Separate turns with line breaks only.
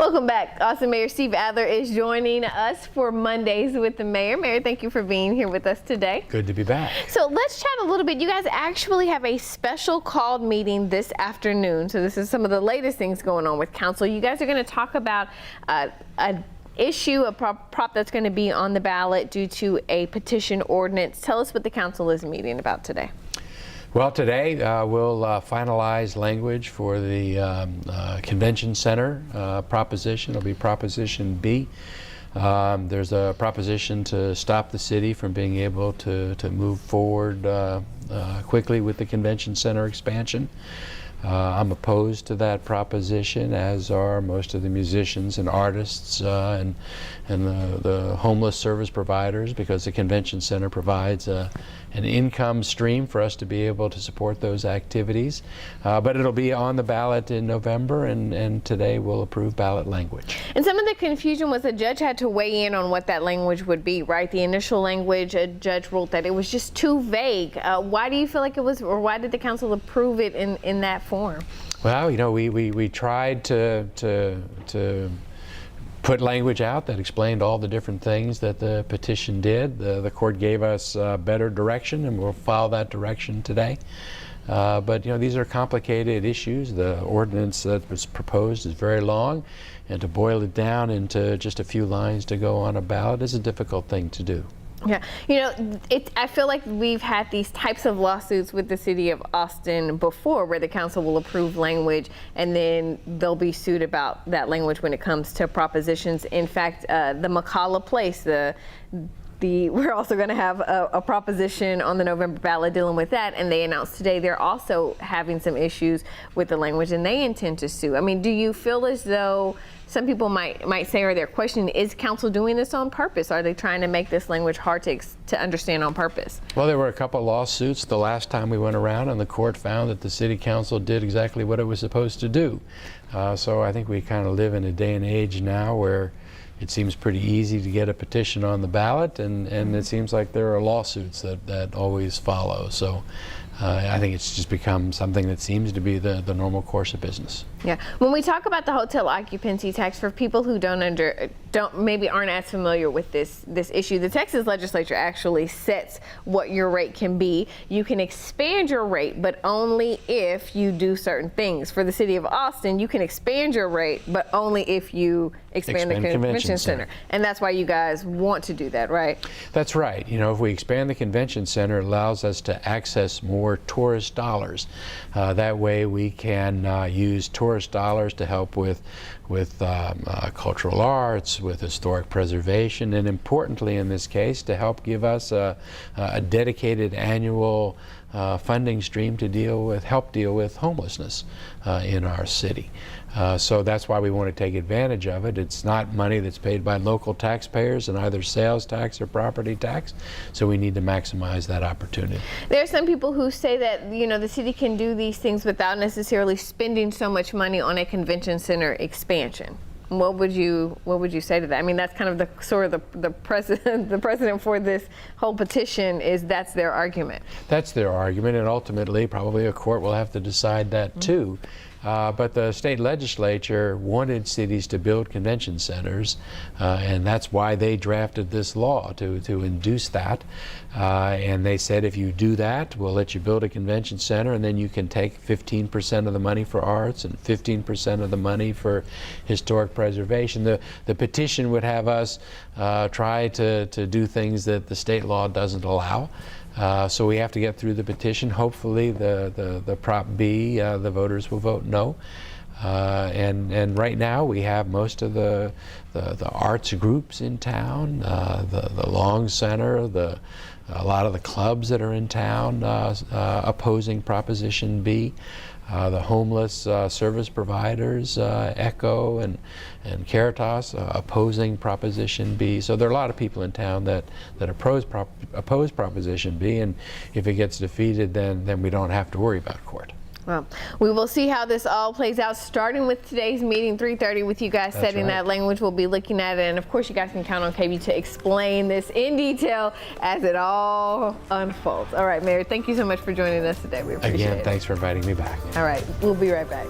Welcome back. Austin Mayor Steve Adler is joining us for Mondays with the Mayor. Mayor, thank you for being here with us today.
Good to be back.
So let's chat a little bit. You guys actually have a special called meeting this afternoon. So this is some of the latest things going on with council. You guys are going to talk about a prop that's going to be on the ballot due to a petition ordinance. Tell us what the council is meeting about today.
Well, today we'll finalize language for the convention center proposition. It'll be Proposition B. There's a proposition to stop the city from being able to move forward quickly with the convention center expansion. I'm opposed to that proposition, as are most of the musicians and artists and the homeless service providers, because the convention center provides an income stream for us to be able to support those activities. But it'll be on the ballot in November, and today we'll approve ballot language.
And some of the confusion was the judge had to weigh in on what that language would be, right? The initial language, a judge ruled that it was just too vague. Why do you feel like it was, or why did the council approve it in that form?
Well, you know, we tried to put language out that explained all the different things that the petition did. The court gave us better direction, and we'll follow that direction today. But, you know, these are complicated issues. The ordinance that was proposed is very long, and to boil it down into just a few lines to go on a ballot is a difficult thing to do.
Yeah, you know, I feel like we've had these types of lawsuits with the city of Austin before, where the council will approve language and then they'll be sued about that language when it comes to propositions. In fact, the McCalla Place, we're also going to have a proposition on the November ballot dealing with that, and they announced today they're also having some issues with the language and they intend to sue. I mean, do you feel as though some people might say, or they're questioning, is council doing this on purpose? Are they trying to make this language hard to understand on purpose?
Well, there were a couple of lawsuits the last time we went around, and the court found that the city council did exactly what it was supposed to do. So I think we kind of live in a day and age now where it seems pretty easy to get a petition on the ballot, and it seems like there are lawsuits that always follow. So I think it's just become something that seems to be the normal course of business.
Yeah. When we talk about the hotel occupancy tax, for people who maybe aren't as familiar with this issue, the Texas legislature actually sets what your rate can be. You can expand your rate, but only if you do certain things. For the city of Austin, you can expand your rate, but only if you expand the convention center. And that's why you guys want to do that, right?
That's right. You know, if we expand the convention center, it allows us to access more tourist dollars. That way we can use tourist dollars to help with cultural arts, with historic preservation, and importantly in this case, to help give us a dedicated annual funding stream to help deal with homelessness in our city. So that's why we want to take advantage of it. It's not money that's paid by local taxpayers in either sales tax or property tax, so we need to maximize that opportunity.
There are some people who say that, you know, the city can do these things without necessarily spending so much money on a convention center expansion. What would you say to that? I mean, that's kind of the precedent for this whole petition is that's their argument.
That's their argument, and ultimately probably a court will have to decide that too. But the state legislature wanted cities to build convention centers, and that's why they drafted this law, to induce that. And they said, if you do that, we'll let you build a convention center, and then you can take 15% of the money for arts and 15% of the money for historic preservation. The petition would have us try to do things that the state law doesn't allow. So we have to get through the petition. Hopefully the Prop B, the voters will vote no. And right now we have most of the arts groups in town, the Long Center, a lot of the clubs that are in town opposing Proposition B. The homeless service providers, ECHO and Caritas, opposing Proposition B. So there are a lot of people in town that oppose Proposition B, and if it gets defeated, then we don't have to worry about court.
Well, we will see how this all plays out, starting with today's meeting, 3:30, with you guys setting that language. We'll be looking at it, and of course you guys can count on KVUE to explain this in detail as it all unfolds. All right, Mayor, thank you so much for joining us today. We appreciate it.
Again, thanks for inviting me back.
All right, we'll be right back.